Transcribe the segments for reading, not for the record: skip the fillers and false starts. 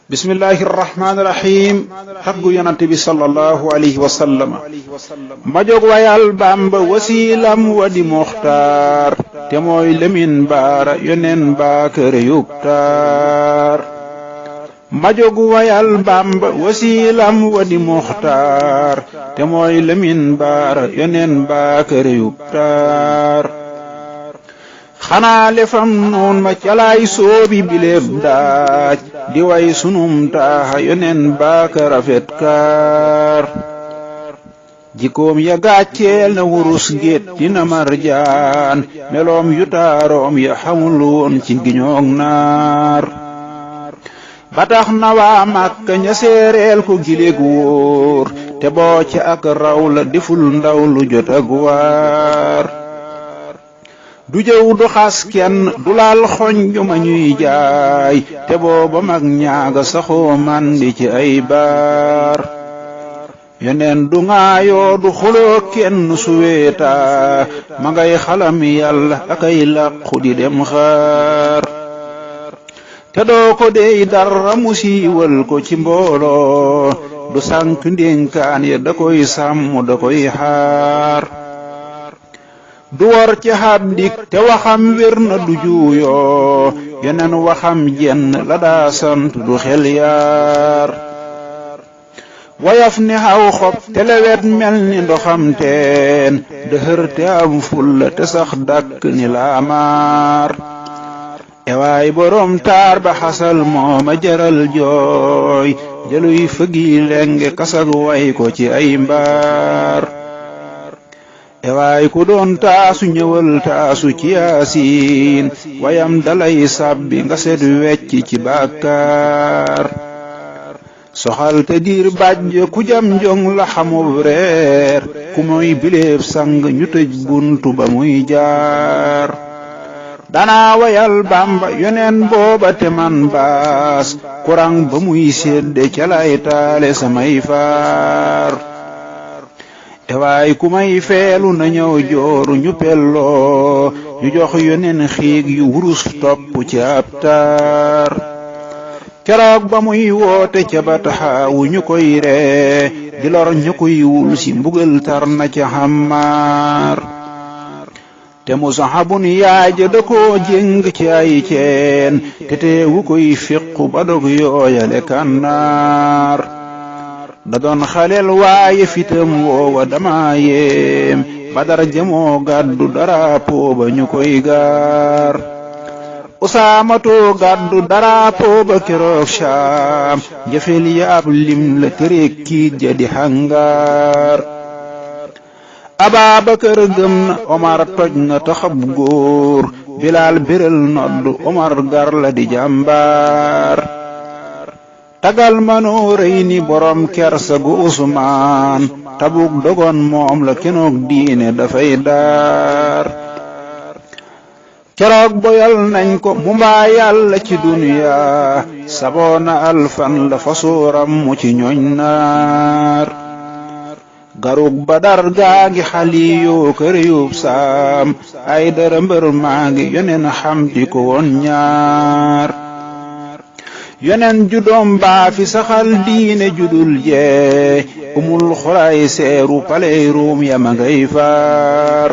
bismillahir rahmanir rahim taggu yonante bi sallallahu alayhi wa sallam ma jog wayal Bamba wasilam wadi muxtaar te mooy lemin baara yonen ba kër yuktaar ma jog wayal Bamba wasilam wadi muxtaar te mooy lemin baara yonen ba kër yuktaar xanaa lefam noon ma calaay soobi bileeb daaj di way sunum taaxa yonen baaka rafet kaar jikoom ya gàcceel na wurus géet dina marjaan meloom yu taaroom ya xamul woon ci giñoog naar ba tax na waa Màkka ña seereel ko gileeg wóor te boo ci ak raw la deful ndaw lu jot ak waar du jëw du xas kenn du laal xoñ ju ma ñuy jaay te booba mag ñaaga saxoo mandi ci ay baar yeneen du ŋaayoo du xuloo kenn suweeta ma ngay xalam yàlla akay làqu di dem xaar te doo ko dey dara mu siiwal ko ci mbooloo du sànk ndénkaan ya da koy sàmm da koy xaar du war ci xaddik te waxam wér na du juuyoo yeneen waxam jenn la daa sant du xel yaar wayaf ni xaw xob te lewet mel ni ndoxam teen dëhër te am fulla te sax dàkk ni laamaar ewaay boroom taar ba xasal mooma jaral jooy jëluy fëgi lenge kasag way ko ci ay mbaar ewaay ku doon taasu ñëwal taasu ci yaasiin wayam dalay sàbbi nga set wecc ci bàkkaar soxal te diir bàjj ku jam njong la xamub reer ku moy bileeb sang ñu tëj buntu ba muy jaar danaa wayal Bamba yonen booba te man baas kurang ba muy sedde ca lay taale samay faar ewaay ku may feelu na ñëw jooru ñu pelloo ñu jox yonen xiig yu wurus topp ci ab taar keroog ba muy woote ca bataxaawu ñu koy ree di lor ñu koy wul si mbugal tar na ca xammaar te Musaxabun yaaja da koo jéng ci ay ceen te teewu koy fiqu ba dog yooyale kànnaar da doon xaleel waaye fitam woowa dama yéem Badar jamoo gàddu daraapo ba ñu koy gaar Usaamatoo gàddu daraapo ba keroog Shaam jëfel ya ab lim la tëreeg kiit ja di xangaar Ababakar gëm na Omar toj na taxab góor Bilaal biral noddu Omar gar la di jàmbaar tagal manoo rëy ni borom kersa gu Usmaan Tabuk dogon moom la kenoog diine dafay daar keroog boyal nañ ko mu mbaa yàlla ci duniya saboona alfan la fasooram mu ci ñooñ naar garug Badar gaa ngi xaliyoo kër yub saam ay dara mbër maa ngi yonen xamti ko woon ñaar yonen judoom baa fi saxal diine judul jee umul xuraay seeru paley ruum ya ma ngay faar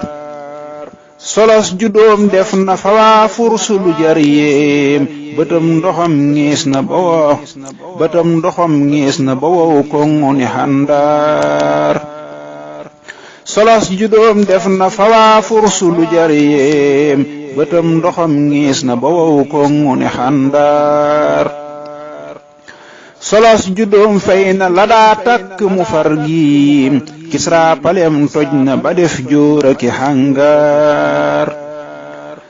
solos judoom def na fa waa fursu lu jar yéem bëtam ndoxam ngiis na ba wow koŋŋu ni xandaar solos judoom def na fa waa fursu lu jar yéem bëtam ndoxam ngiis na ba wow koŋŋu ni xandaar solos judoom fay na la daa takk mu far giim Kisra palem toj na ba def jóora ki xangaar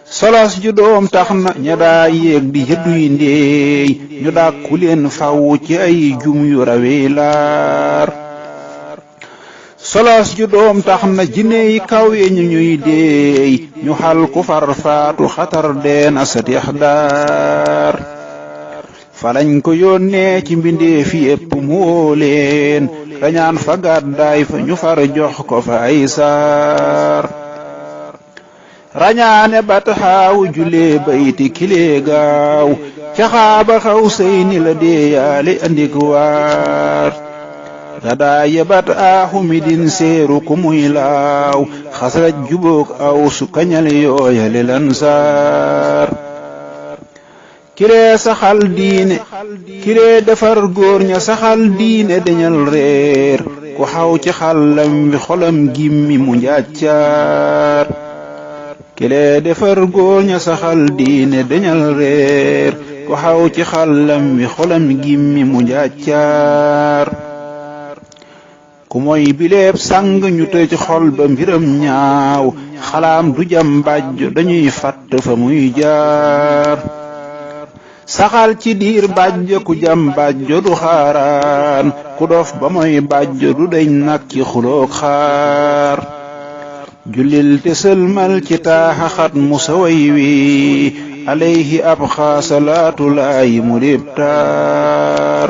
solos judoom tax na ña daa yéeg di yëdduy ndeey ñu dàkku leen faw ci ay jum yu rawee laar solos judoom tax na jiney kaw ye ñu ñuy deey ñu xal ku far faatu xatar deena satix daar falañ ko yónnee ci mbindeef yépp mu woo leen rañaan fa gàddaay fa ñu far jox ko fa ay saar rañaane bataxaawu julee bayti kilee gaaw ca xaaba xaw sëy ni la deeyaale andik waar gadaa yebat aaxumi din seeru ku muy laaw xasraj jubook aw su kañal yooyale lan saar kiree saxal diine kiree defar góor ña saxal diine dañal réer ku xaw ci xàllam wi xolam gimmi mu njàccaar kiree defar góor ña saxal diine dañal réer ku xaw ci xàllam wi xolam gimmi mu njàccaar ku moy bileeb sang ñu tëj xol ba mbiram ñaaw xalaam du jam bàjj dañuy fatt fa muy jaar saxal ci diir bàjj ku jam bàjj du xaaraan ku dof ba moy bàjj du deñ nag ci xuloog xaar jullil te sëlmal ci taaxaxat musa way wi alayhi abqa salaatu laayi mu léeb taar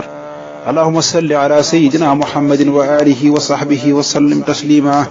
allahumma salli ala sayyidina muhammadin wa alihi wa sahbihi wa sallim taslima